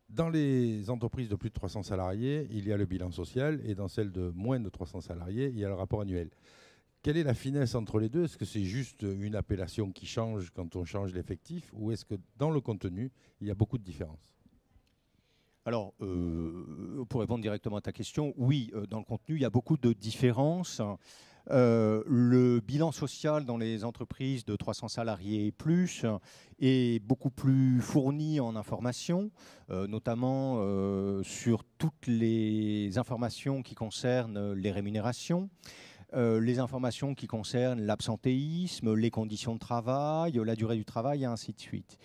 Dans les entreprises de plus de 300 salariés, il y a le bilan social et dans celles de moins de 300 salariés, il y a le rapport annuel. Quelle est la finesse entre les deux? Est-ce que c'est juste une appellation qui change quand on change l'effectif ou est-ce que dans le contenu, il y a beaucoup de différences? Alors, pour répondre directement à ta question, oui, dans le contenu, il y a beaucoup de différences. Le bilan social dans les entreprises de 300 salariés et plus est beaucoup plus fourni en informations, notamment sur toutes les informations qui concernent les rémunérations. Les informations qui concernent l'absentéisme, les conditions de travail, la durée du travail, et ainsi de suite.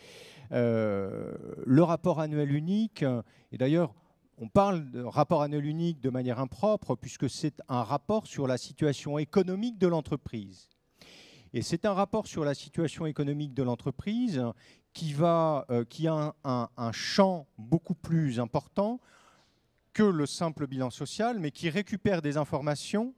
Le rapport annuel unique, et d'ailleurs, on parle de rapport annuel unique de manière impropre, puisque c'est un rapport sur la situation économique de l'entreprise. Et c'est un rapport sur la situation économique de l'entreprise qui a un champ beaucoup plus important que le simple bilan social, mais qui récupère des informations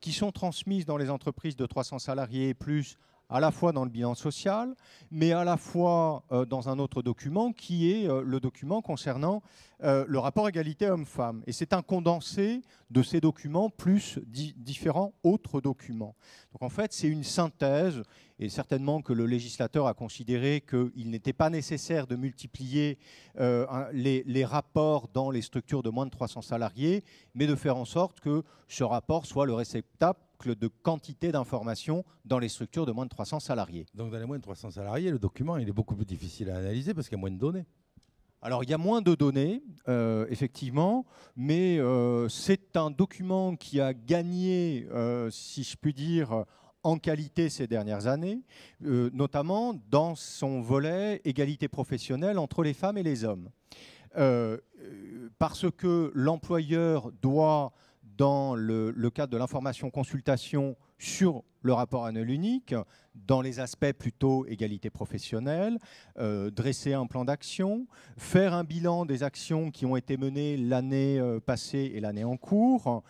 qui sont transmises dans les entreprises de 300 salariés et plus, à la fois dans le bilan social, mais à la fois dans un autre document qui est le document concernant le rapport égalité homme-femme. Et c'est un condensé de ces documents plus différents autres documents. Donc en fait, c'est une synthèse, et certainement que le législateur a considéré qu'il n'était pas nécessaire de multiplier les rapports dans les structures de moins de 300 salariés, mais de faire en sorte que ce rapport soit le réceptacle de quantité d'informations dans les structures de moins de 300 salariés. Donc dans les moins de 300 salariés, le document il est beaucoup plus difficile à analyser parce qu'il y a moins de données. Alors il y a moins de données, effectivement, mais c'est un document qui a gagné, si je puis dire, en qualité ces dernières années, notamment dans son volet égalité professionnelle entre les femmes et les hommes. Parce que l'employeur doit, dans le cadre de l'information consultation sur le rapport annuel unique, dans les aspects plutôt égalité professionnelle, dresser un plan d'action, faire un bilan des actions qui ont été menées l'année passée et l'année en cours,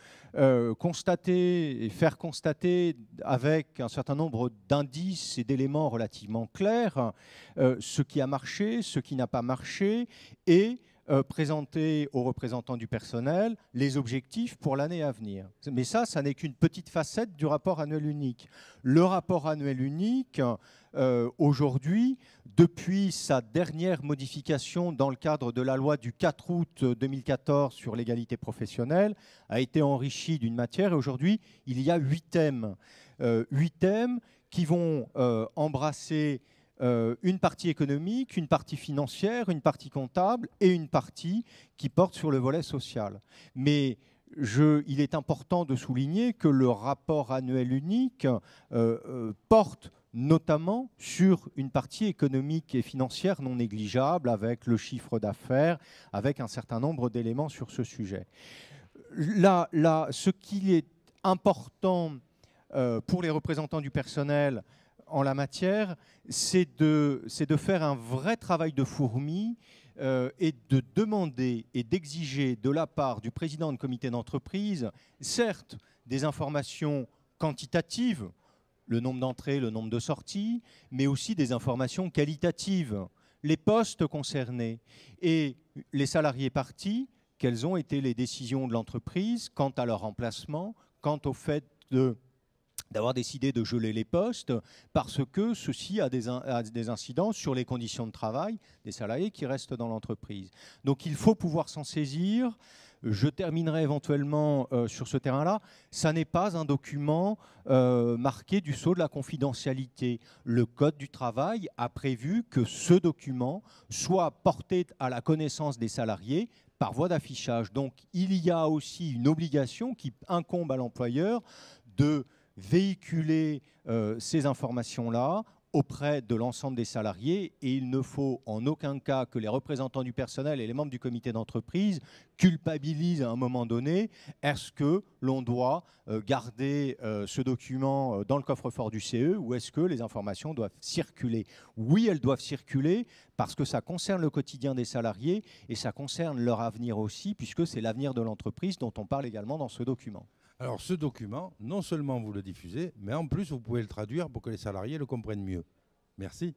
constater et faire constater avec un certain nombre d'indices et d'éléments relativement clairs ce qui a marché, ce qui n'a pas marché, et présenter aux représentants du personnel les objectifs pour l'année à venir. Mais ça n'est qu'une petite facette du rapport annuel unique. Le rapport annuel unique, aujourd'hui, depuis sa dernière modification dans le cadre de la loi du 4 août 2014 sur l'égalité professionnelle, a été enrichi d'une matière. Et aujourd'hui, il y a 8 thèmes. 8 thèmes qui vont embrasser une partie économique, une partie financière, une partie comptable et une partie qui porte sur le volet social. Mais il est important de souligner que le rapport annuel unique porte notamment sur une partie économique et financière non négligeable, avec le chiffre d'affaires, avec un certain nombre d'éléments sur ce sujet. Là, ce qui est important pour les représentants du personnel en la matière, c'est de faire un vrai travail de fourmi et de demander et d'exiger de la part du président de comité d'entreprise, certes, des informations quantitatives, le nombre d'entrées, le nombre de sorties, mais aussi des informations qualitatives, les postes concernés et les salariés partis, quelles ont été les décisions de l'entreprise quant à leur remplacement, quant au fait d'avoir décidé de geler les postes, parce que ceci a des incidences sur les conditions de travail des salariés qui restent dans l'entreprise. Donc il faut pouvoir s'en saisir. Je terminerai éventuellement sur ce terrain-là. Ça n'est pas un document marqué du sceau de la confidentialité. Le Code du travail a prévu que ce document soit porté à la connaissance des salariés par voie d'affichage. Donc il y a aussi une obligation qui incombe à l'employeur de véhiculer ces informations-là auprès de l'ensemble des salariés, et il ne faut en aucun cas que les représentants du personnel et les membres du comité d'entreprise culpabilisent à un moment donné. Est-ce que l'on doit garder ce document dans le coffre-fort du CE, ou est-ce que les informations doivent circuler? Oui, elles doivent circuler parce que ça concerne le quotidien des salariés et ça concerne leur avenir aussi, puisque c'est l'avenir de l'entreprise dont on parle également dans ce document. Alors ce document, non seulement vous le diffusez, mais en plus vous pouvez le traduire pour que les salariés le comprennent mieux. Merci.